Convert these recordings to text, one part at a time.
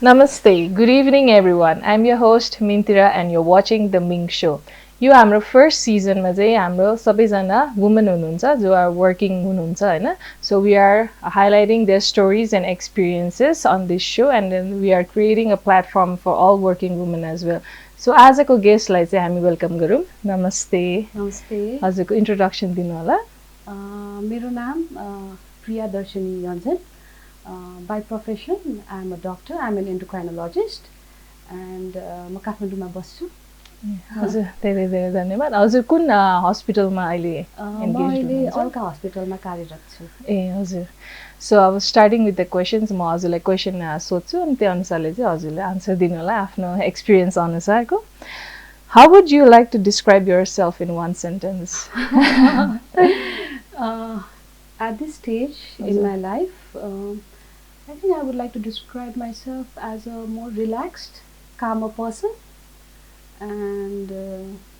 Namaste. Good evening, everyone. I'm your host Mintira, and you're watching the Ming Show. यो हाम्रो first सिजनमा चाहिँ हाम्रो सबैजना वुमेन हुनुहुन्छ जो आर वर्किङ हुनुहुन्छ हैन so we are highlighting their stories and experiences on this show and then we are creating a platform for all working women as well so आजको गेस्टलाई चाहिँ हामी वेलकम गरौँ नमस्ते नमस्ते हजुरको इन्ट्रोडक्सन दिनु होला मेरो नाम प्रियादर्शिनी Yonjan by profession I'm a doctor I'm an endocrinologist and म काठमाडौँमा बस्छु हजुर धेरै धेरै धन्यवाद हजुर कुन हस्पिटलमा अहिले म अहिले अलका हस्पिटलमा कार्यरत छु ए हजुर सो अब स्टार्टिङ विथ द क्वेसन्स म हजुरलाई क्वेसन सोध्छु अनि त्यो अनुसारले चाहिँ हजुरले आन्सर दिनु होला आफ्नो एक्सपिरियन्स अनुसारको how would you like to describe yourself in one sentence at this stage in my life I think I would like to describe myself as a more relaxed calmer person and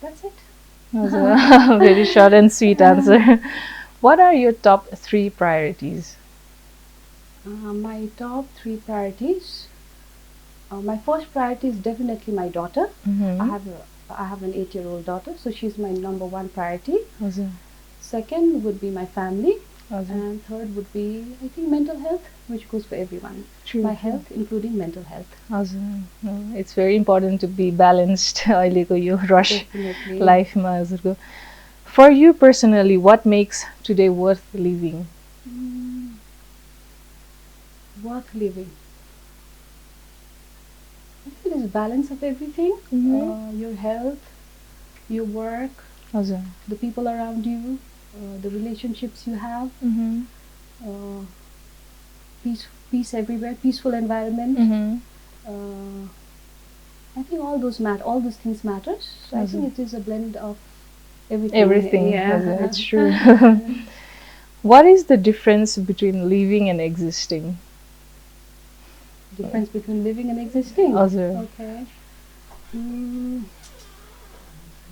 that's it. Very short and sweet answer. What are your top 3 priorities? My top 3 priorities. My first priority is definitely my daughter. I have an 8-year-old daughter, so she's my number 1 priority. Second would be my family. And third would be, I think, mental health, which goes for everyone. True. My health, including mental health. It's very important to be balanced. Rush life. For you personally, what makes today worth living? Worth living. I think it is balance of everything. Your health, your work, the people around you. The relationships you have, peace everywhere, peaceful environment. I think all those things matters. So I think it is a blend of everything. Everything, yeah, it's true. What is the difference between living and existing? Difference between living and existing. Okay.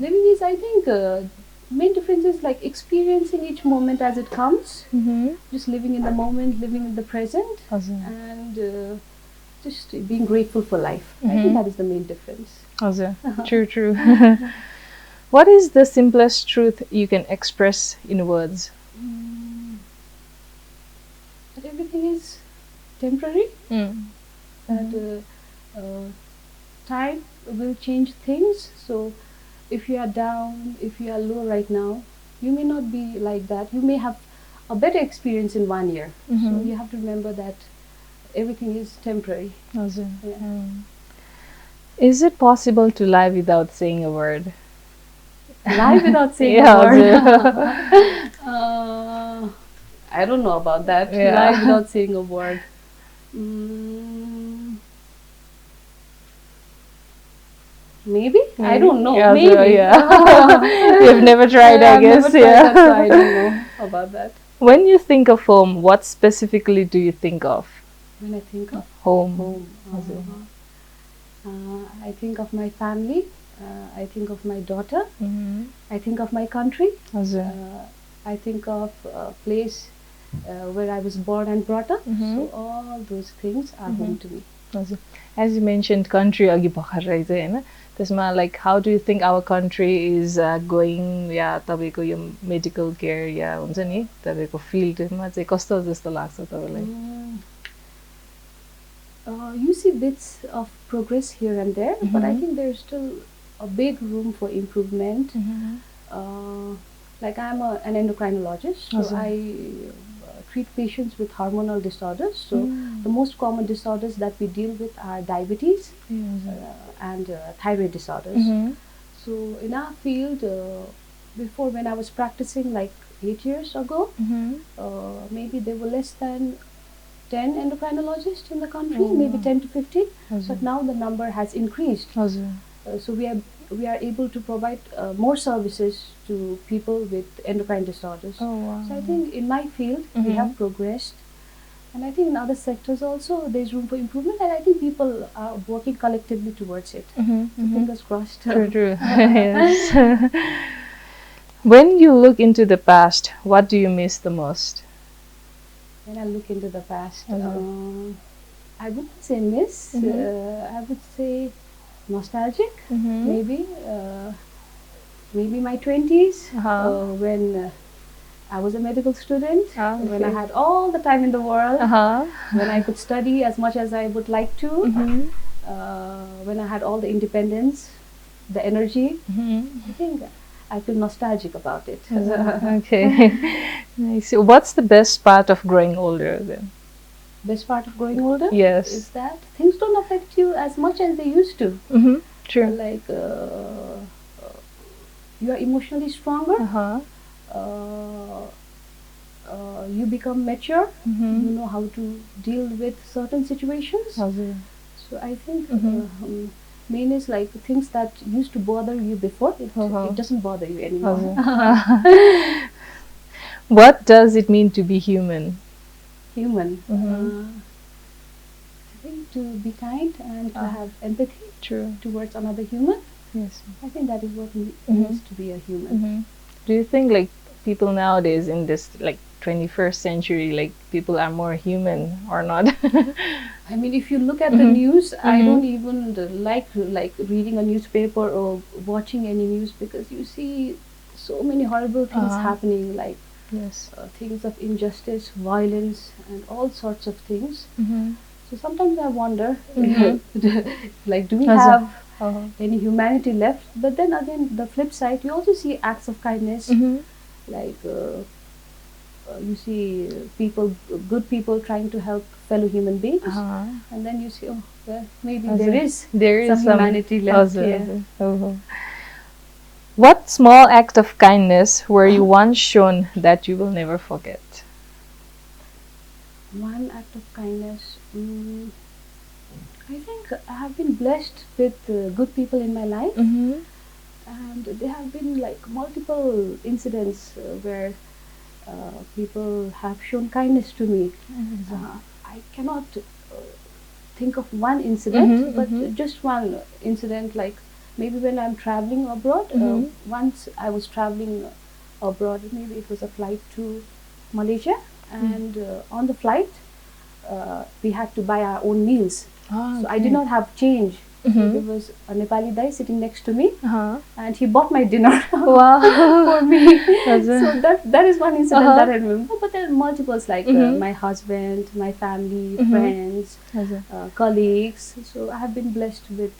Living is, I think. Main difference is like experiencing each moment as it comes, just living in the moment, living in the present, and just being grateful for life. I think that is the main difference. True. What is the simplest truth you can express in words? That everything is temporary, that time will change things, so if you are down, if you are low right now, you may not be like that. You may have a better experience in 1 year. So you have to remember that everything is temporary. Is it possible to lie without saying a word? Lie without saying a word? I don't know about that. Lie without saying a word. Maybe? I don't know. Maybe. You've never tried, I guess. Never tried that, so I don't know about that. When you think of home, what specifically do you think of? When I think of home. I think of my family. I think of my daughter. I think of my country. I think of a place where I was born and brought up. So all those things are home to me. As you mentioned, country agi bhakhar rahi chai हैन त्यसमा like how do you think our country is going या तपाईको यो medical care या हुन्छ नि तपाईको फिल्डमा चाहिँ कस्तो जस्तो लाग्छ तपाईलाई You see bits of progress here and there, but I think there is still a big room for improvement. Like I'm an endocrinologist, so I treat patients with hormonal disorders. So the most common disorders that we deal with are diabetes and thyroid disorders. So in our field, before when I was practicing like 8 years ago, maybe there were less than 10 endocrinologists in the country, maybe 10 to 15. But now the number has increased. So we are able to provide more services to people with endocrine disorders. So I think in my field we have progressed, and I think in other sectors also there's room for improvement, and I think people are working collectively towards it. So fingers crossed. True. Yes. When you look into the past, what do you miss the most? When I look into the past, I wouldn't say miss. I would say nostalgic. Maybe maybe my 20s when I was a medical student, when I had all the time in the world, when I could study as much as I would like to, when I had all the independence, the energy. I think I feel nostalgic about it. Okay. Nice. So what's the best part of growing older then? Best part of growing older? Yes. Is that things don't affect you as much as they used to. True. Like you are emotionally stronger. You become mature. You know how to deal with certain situations. So I think main is like things that used to bother you before, it doesn't bother you anymore. What does it mean to be human? Human. I think to be kind and to have empathy towards another human. Yes. I think that is what means to be a human. Do you think like people nowadays in this like 21st century, like people are more human or not? I mean, if you look at the news, I don't even like reading a newspaper or watching any news, because you see so many horrible things happening, like things of injustice, violence, and all sorts of things. So sometimes I wonder, like, do we have any humanity left? But then again, the flip side, you also see acts of kindness, like you see people, good people trying to help fellow human beings, and then you see, oh, well, maybe there is some humanity left. What small act of kindness were you once shown that you will never forget? One act of kindness. I think I have been blessed with good people in my life, and there have been like multiple incidents where people have shown kindness to me. I cannot think of one incident, but just one incident, like maybe when I'm traveling abroad. Once I was traveling abroad, maybe it was a flight to Malaysia, and on the flight we had to buy our own meals. So I did not have change. There was a Nepali guy sitting next to me, and he bought my dinner for me. So that is one incident that I remember. But there are multiples, like my husband, my family, friends, colleagues. So I have been blessed with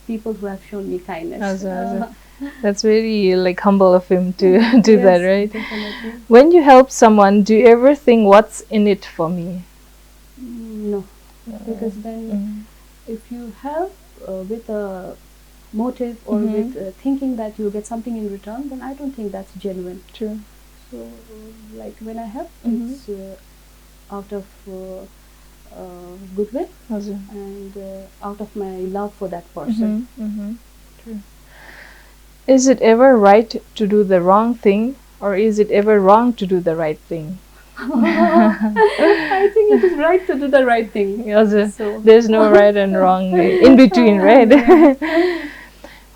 people who have shown me kindness. That's very like humble of him to do that, right? Definitely. When you help someone, do you ever think, what's in it for me? No, because then if you help with a motive or with thinking that you'll get something in return, then I don't think that's genuine. True. So like when I help, it's out of goodwill and out of my love for that person. True. Is it ever right to do the wrong thing, or is it ever wrong to do the right thing? I think it is right to do the right thing. So there's no right and wrong in between, right?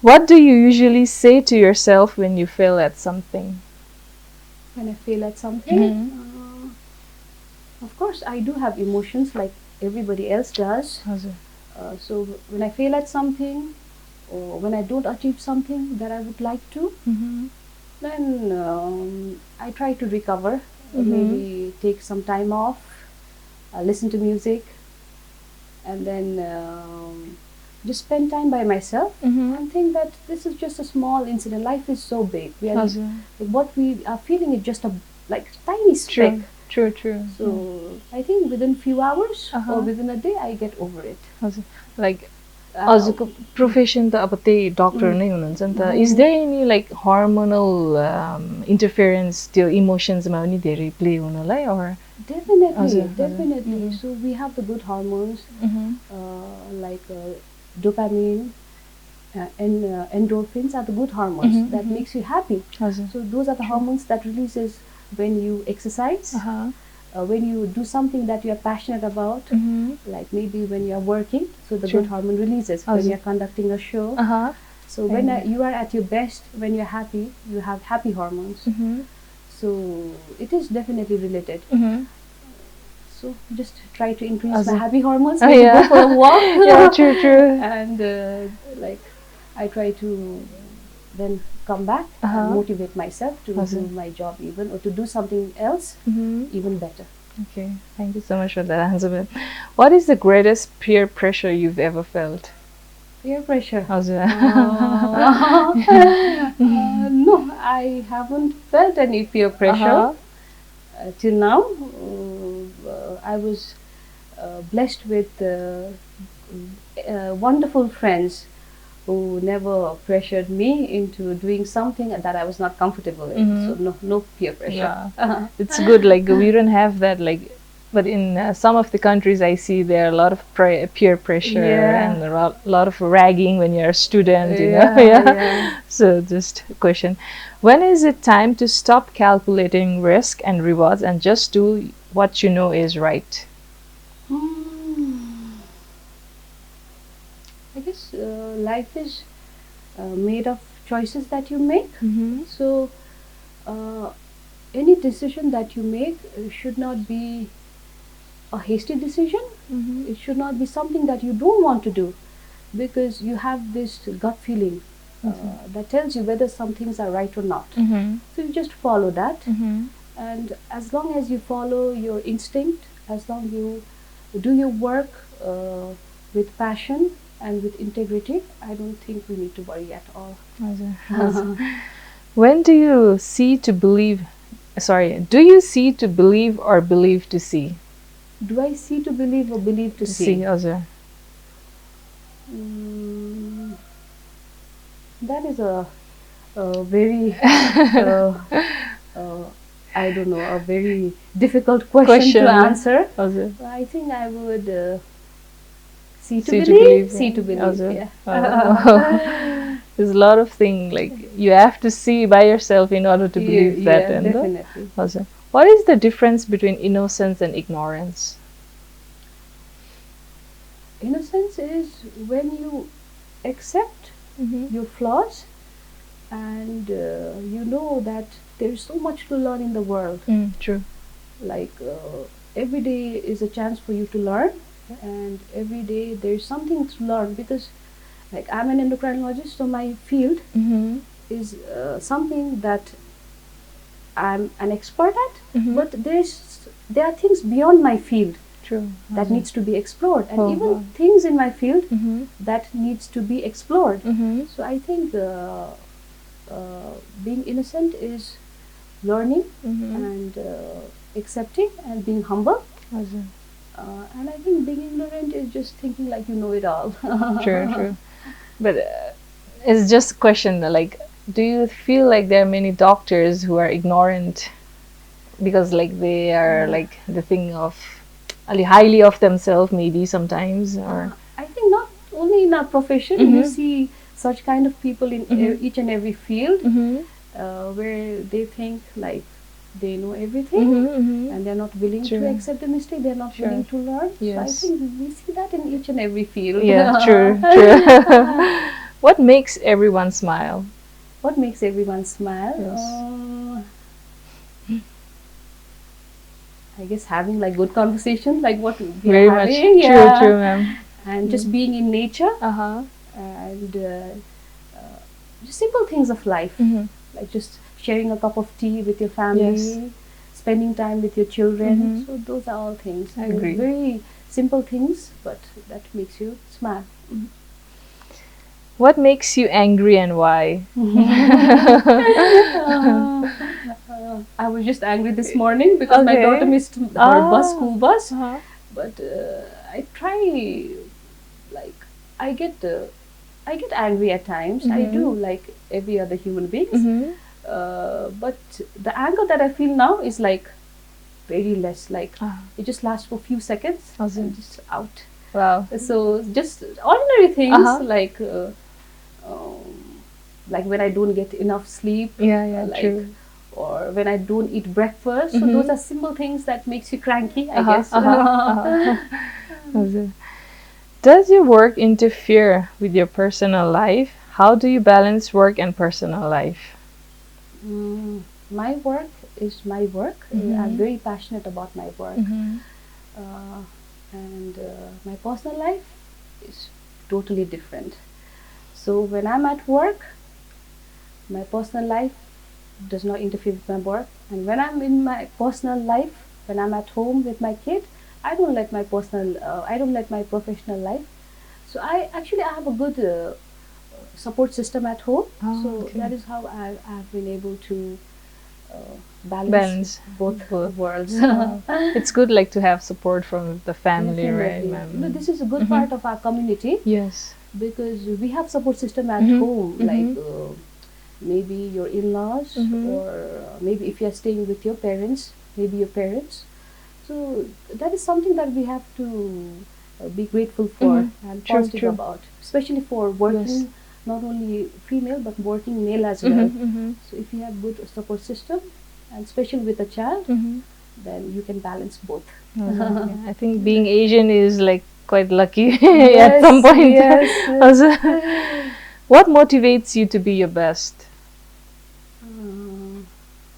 What do you usually say to yourself when you fail at something? When I fail at something, of course I do have emotions like everybody else does. So when I fail at something, or when I don't achieve something that I would like to, then I try to recover. Maybe take some time off, listen to music, and then just spend time by myself and think that this is just a small incident. Life is so big. We are what we are feeling is just a like tiny speck. True. So I think within few hours or within a day, I get over it. Like हजुरको profession त अब त्यही doctor नै हुनुहुन्छ नि त. Is there any like hormonal interference त्यो इमोसन्समा पनि धेरै प्ले हुनलाई, or definitely. So we have the good hormones like dopamine and endorphins are the good hormones that makes you happy. So those are the hormones that releases when you exercise, when you do something that you are passionate about, like maybe when you are working, so the good hormone releases. When you are conducting a show, so when you are at your best, when you are happy, you have happy hormones. So it is definitely related. So so just try to increase my happy hormones. Oh, yeah. Go for a walk. Yeah, true. And like I try to then come back and motivate myself to do my job even, or to do something else even better. Okay, thank you so much for that answer. What is the greatest peer pressure you've ever felt? Peer pressure? No, I haven't felt any peer pressure till now. I was blessed with wonderful friends who never pressured me into doing something that I was not comfortable in. So no peer pressure. Yeah. It's good. Like we don't have that. Like, but in some of the countries, I see there are a lot of peer pressure and a lot of ragging when you're a student. You know. Yeah. So just a question: when is it time to stop calculating risk and rewards and just do what you know is right? I guess life is made of choices that you make. So any decision that you make should not be a hasty decision. It should not be something that you don't want to do, because you have this gut feeling that tells you whether some things are right or not. So you just follow that, and as long as you follow your instinct, as long as you do your work with passion and with integrity, I don't think we need to worry at all. When do you see to believe? Sorry, do you see to believe or believe to see? Do I see to believe or believe to see? That is a very I don't know, a very difficult question to answer. I think I would see to believe. See to believe. Yeah. There's a lot of things like you have to see by yourself in order to believe that. Yeah, definitely. What is the difference between innocence and ignorance? Innocence is when you accept your flaws and you know that there is so much to learn in the world. True. Like every day is a chance for you to learn, and every day there is something to learn, because like I'm an endocrinologist, so my field is something that I'm an expert at, but there are things beyond my field. True. That needs to be explored, and even things in my field that needs to be explored. So I think being innocent is learning and accepting and being humble. And I think being ignorant is just thinking like you know it all. True. But it's just a question, like, do you feel like there are many doctors who are ignorant because like they are like the thing of highly of themselves maybe sometimes? Or I think not only in our profession, you see such kind of people in each and every field where they think like they know everything and they're not willing to accept the mistake, they're not willing to learn. So I think we see that in each and every field. Yeah, true. What makes everyone smile? What makes everyone smile? I guess having like good conversation, like what we are having. True, ma'am. And just being in nature and just simple things of life, like just sharing a cup of tea with your family, spending time with your children. So those are all things. I agree. Very simple things, but that makes you smile. What makes you angry and why? I was just angry this morning because my daughter missed her school bus. But I try, like, I get angry at times. I do, like every other human being. But the anger that I feel now is like very less. Like it just lasts for a few seconds and just out. Wow. So just ordinary things like when I don't get enough sleep. Like, true. Or when I don't eat breakfast. So those are simple things that makes you cranky, I guess. Does your work interfere with your personal life? How do you balance work and personal life? My work is my work. I'm very passionate about my work. and my personal life is totally different. So when I'm at work, my personal life does not interfere with my work, and when I'm in my personal life, when I'm at home with my kid, I don't let my professional life. So I have a good support system at home. So okay. that is how I've been able to Balance both worlds. It's good like to have support from the family, right? Definitely. No, this is a good part of our community Yes. because we have support system at home, like maybe your in-laws, or maybe if you're staying with your parents, maybe your parents. So that is something that we have to be grateful for and True, positive true. about, especially for working, Yes. not only female but working male as well. So if you have good support system, and especially with a child, then you can balance both. Yeah, I think being Asian is like quite lucky at Yes, some point. yes. Also, what motivates you to be your best?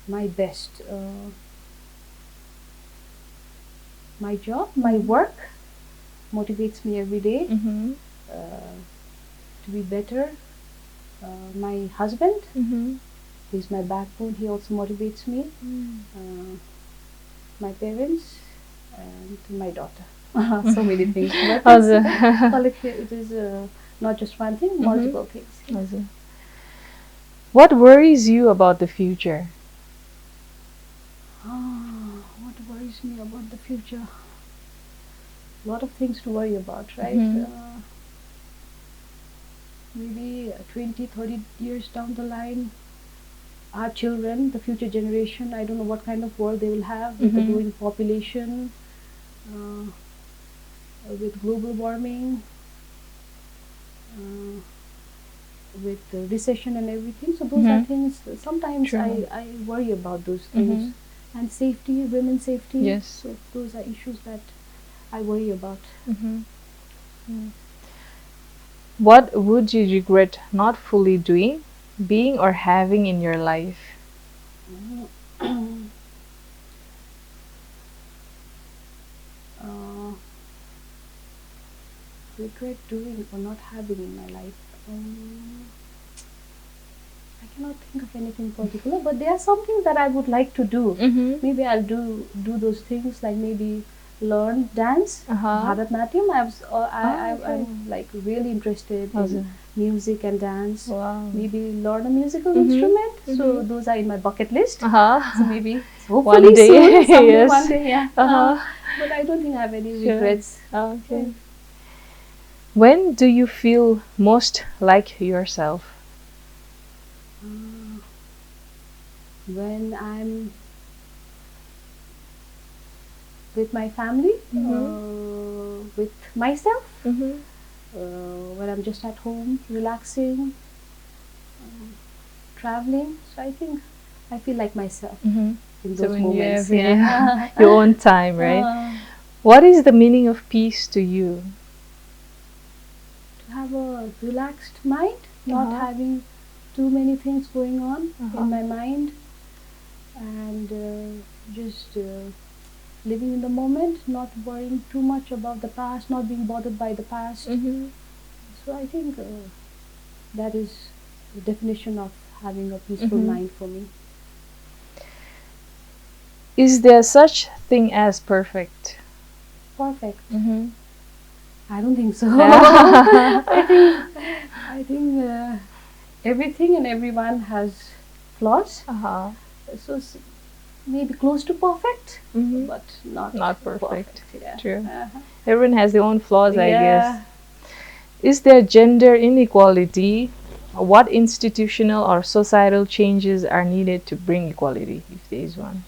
My best, my job, my work motivates me every day to be better. My husband, he's my backbone. He also motivates me. My parents and my daughter. So many things. But Also, it is not just one thing, multiple things. also. What worries you about the future? What worries me about the future? A lot of things to worry about, right? Maybe 20, 30 years down the line, our children, the future generation, I don't know what kind of world they will have with the growing population, with global warming, with the recession and everything. So those are things, sometimes I worry about those things. And safety, women's safety. Yes. So those are issues that I worry about. What would you regret not fully doing, being, or having in your life? Regret doing or not having in my life. I cannot think of anything particular, but there are some things that I would like to do. Maybe I'll do those things, like maybe learn dance, Bharatnatyam. I'm like really interested in music and dance. Wow. Maybe learn a musical instrument. So those are in my bucket list. So maybe hopefully One day. soon, someday, Yes. one day, yeah. But I don't think I have any regrets. Okay. When do you feel most like yourself? When I'm with my family, with myself, when I'm just at home, relaxing, traveling. So I think I feel like myself in those moments. You have your own time, right? What is the meaning of peace to you? To have a relaxed mind, not having too many things going on in my mind, and just living in the moment, not worrying too much about the past, not being bothered by the past. So I think that is the definition of having a peaceful mind for me. Is there such thing as perfect? Perfect? I don't think so. I think everything and everyone has flaws. So maybe close to perfect, but not perfect. Yeah. True. Everyone has their own flaws, I guess. Is there gender inequality? What institutional or societal changes are needed to bring equality, if there is one?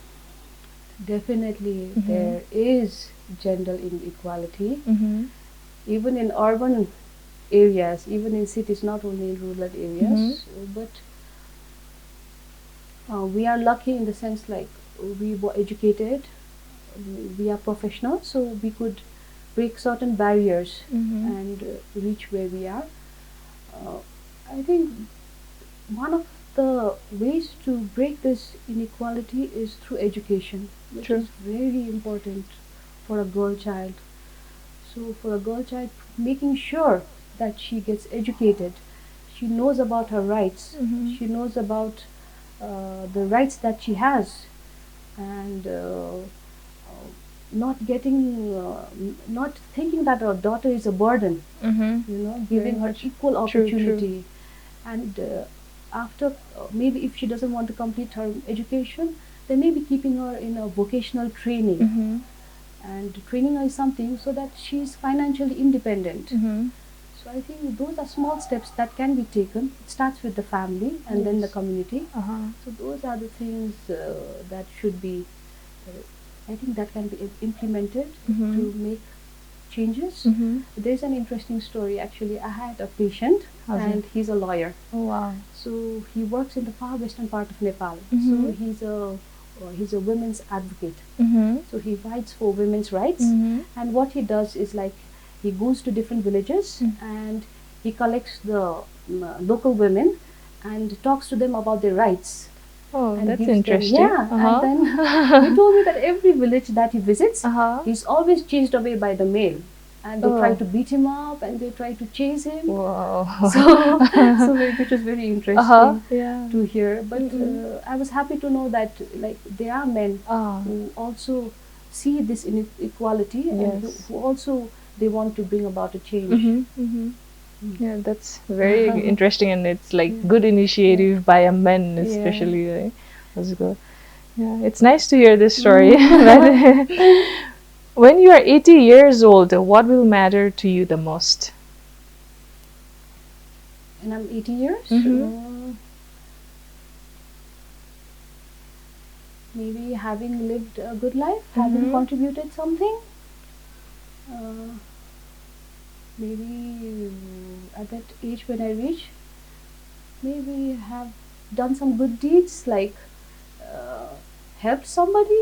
Definitely, there is gender inequality. Even in urban areas, even in cities, not only in rural areas, but we are lucky in the sense, like, we were educated, we are professional, so we could break certain barriers and reach where we are. I think one of the ways to break this inequality is through education, which is very important for a girl child. So for a girl child, making sure that she gets educated, she knows about her rights, she knows about the rights that she has, and not getting, not thinking that her daughter is a burden, giving her equal opportunity. And after, maybe if she doesn't want to complete her education, then maybe keeping her in a vocational training, and training her is something so that she's financially independent. So I think those are small steps that can be taken. It starts with the family and then the community. So those are the things that should be, I think that can be implemented to make changes. There's an interesting story actually. I had a patient and he's a lawyer. Oh wow. So he works in the far western part of Nepal. So he's a women's advocate. So he fights for women's rights. And what he does is like he goes to different villages and he collects the local women and talks to them about their rights. Oh, and that's interesting. And then he told me that every village that he visits, he's always chased away by the male. And they try to beat him up and they try to chase him. Wow. So it was very interesting Yeah. to hear. But I was happy to know that like there are men who also see this inequality and who also they want to bring about a change. Yeah, that's very interesting, and it's like good initiative by a man especially. Right? That's good. Yeah, it's nice to hear this story. When you are 80 years old, what will matter to you the most? And I'm 80 years. Maybe having lived a good life, having contributed something. Maybe at that age when I reach, maybe have done some good deeds, like helped somebody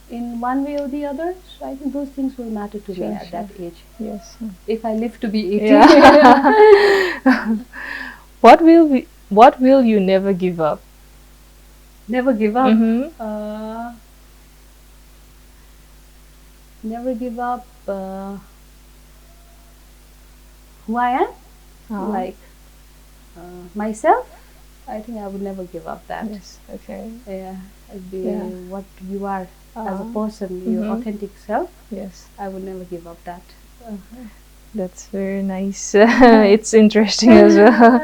in one way or the other. So I think those things will matter to me at that age. Yes. If I live to be 80. Yeah. What will you never give up? Never give up. Never give up who I am, like myself. I think I would never give up that. Yes. Okay. Yeah, I'd be what you are as a person, your authentic self. Yes. I would never give up that. That's very nice. It's interesting as well.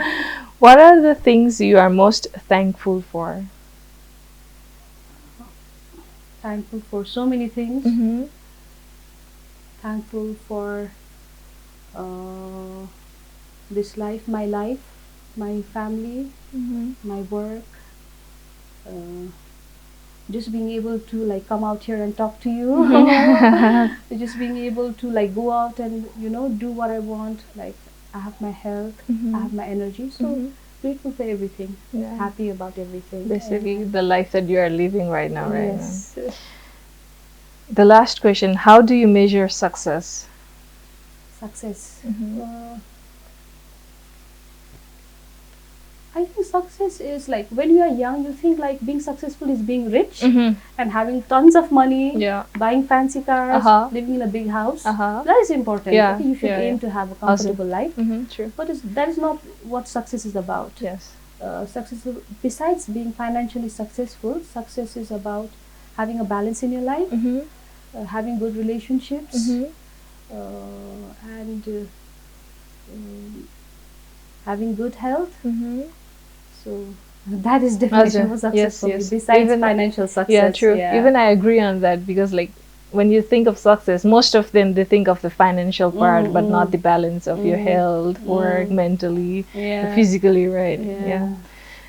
What are the things you are most thankful for? Thankful for so many things. Thankful for this life, my family, my work. Just being able to like come out here and talk to you. Just being able to like go out and do what I want. Like I have my health, I have my energy. So grateful for everything. Happy about everything. Basically, the life that you are living right now, right? Yes. The last question: how do you measure success? Success. I think success is like when you are young, you think like being successful is being rich and having tons of money, buying fancy cars, living in a big house. That is important. I think you should aim to have a comfortable life. True. But that is not what success is about. Yes. Success, besides being financially successful, success is about having a balance in your life, having good relationships, and having good health. So that is definition of success for me, besides even financial success. Yeah, true. Even I agree on that, because like when you think of success, most of them they think of the financial part, but not the balance of your health, work, mentally, physically, right?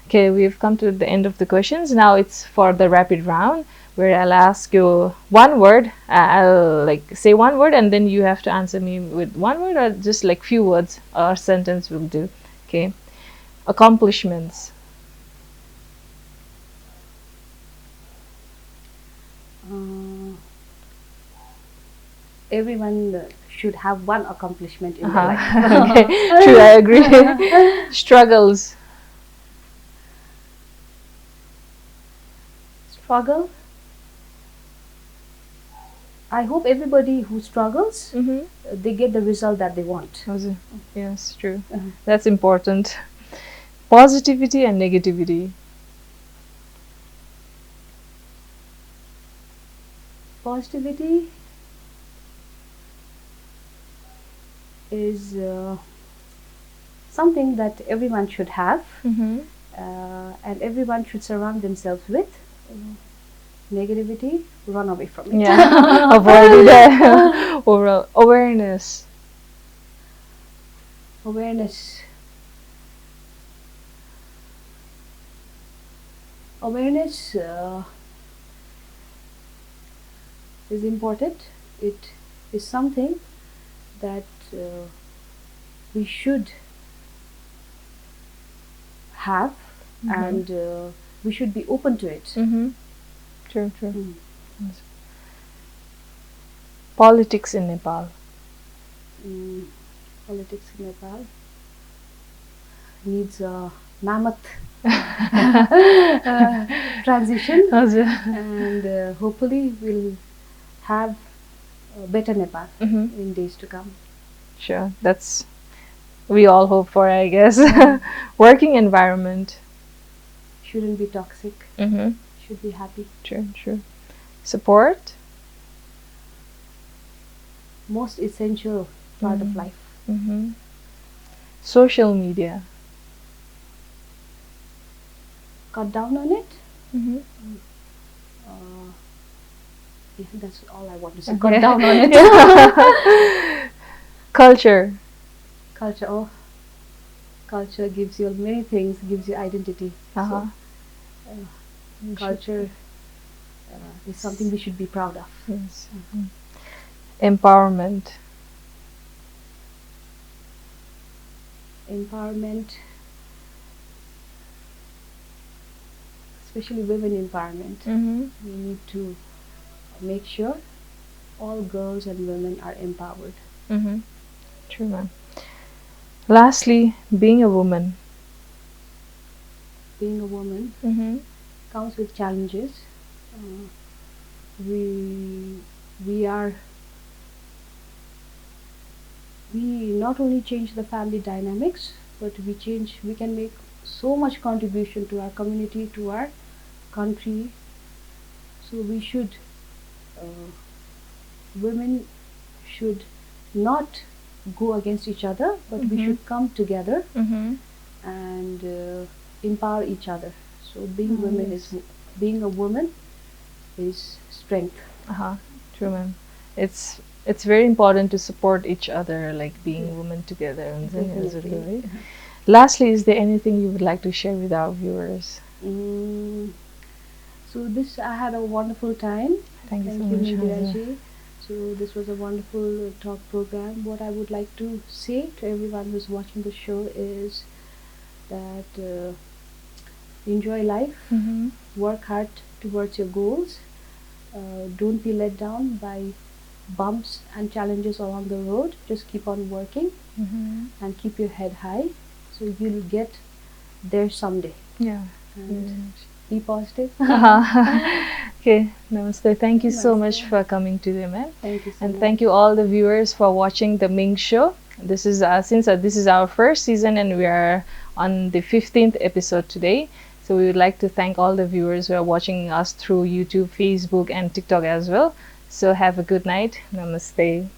Okay, we've come to the end of the questions. Now it's for the rapid round, where I'll ask you one word. I'll like say one word, and then you have to answer me with one word, or just like few words or sentence will do. Okay. Accomplishments. Everyone should have one accomplishment in their life. Okay. True, I agree. Struggles. Struggle. I hope everybody who struggles, Mm-hmm. they get the result that they want. Yes, true. That's important. Positivity and negativity. Positivity is something that everyone should have, Mm-hmm. and everyone should surround themselves with. Negativity, run away from it. Yeah, avoid it. Overall awareness. Awareness. Awareness is important. It is something that we should have, and we should be open to it. Mm-hmm. True, true. Yes. Politics in Nepal. Politics in Nepal needs a mammoth transition, and hopefully we'll have a better Nepal in days to come. Sure, that's we all hope for, I guess. Working environment. Shouldn't be toxic. Should be happy. True, true. Support. Most essential part of life. Social media. Cut down on it. Yeah, that's all I want to say. Cut down on it. Culture. Culture. Oh, culture gives you many things. Gives you identity. So, culture is something we should be proud of. Yes. Empowerment. Empowerment, especially women empowerment. We need to make sure all girls and women are empowered. True, ma'am. Lastly, being a woman. Being a woman comes with challenges. We not only change the family dynamics, but we can make so much contribution to our community, to our country. So we should, women should not go against each other, but we should come together and empower each other. So being being a woman is strength. True, ma'am. It's very important to support each other, like being women together. Right? Lastly, is there anything you would like to share with our viewers? So I had a wonderful time. Thank you so much, Mintira. So this was a wonderful talk program. What I would like to say to everyone who's watching the show is that enjoy life, work hard towards your goals, don't be let down by bumps and challenges along the road. Just keep on working and keep your head high, so you'll get there someday. Yeah. And be positive. Okay, namaste. Thank you so much for coming today, ma'am. Thank you so and much. Thank you all the viewers for watching the Ming Show. This is since this is our first season and we are on the 15th episode today. So we would like to thank all the viewers who are watching us through YouTube, Facebook and TikTok as well. So have a good night. Namaste.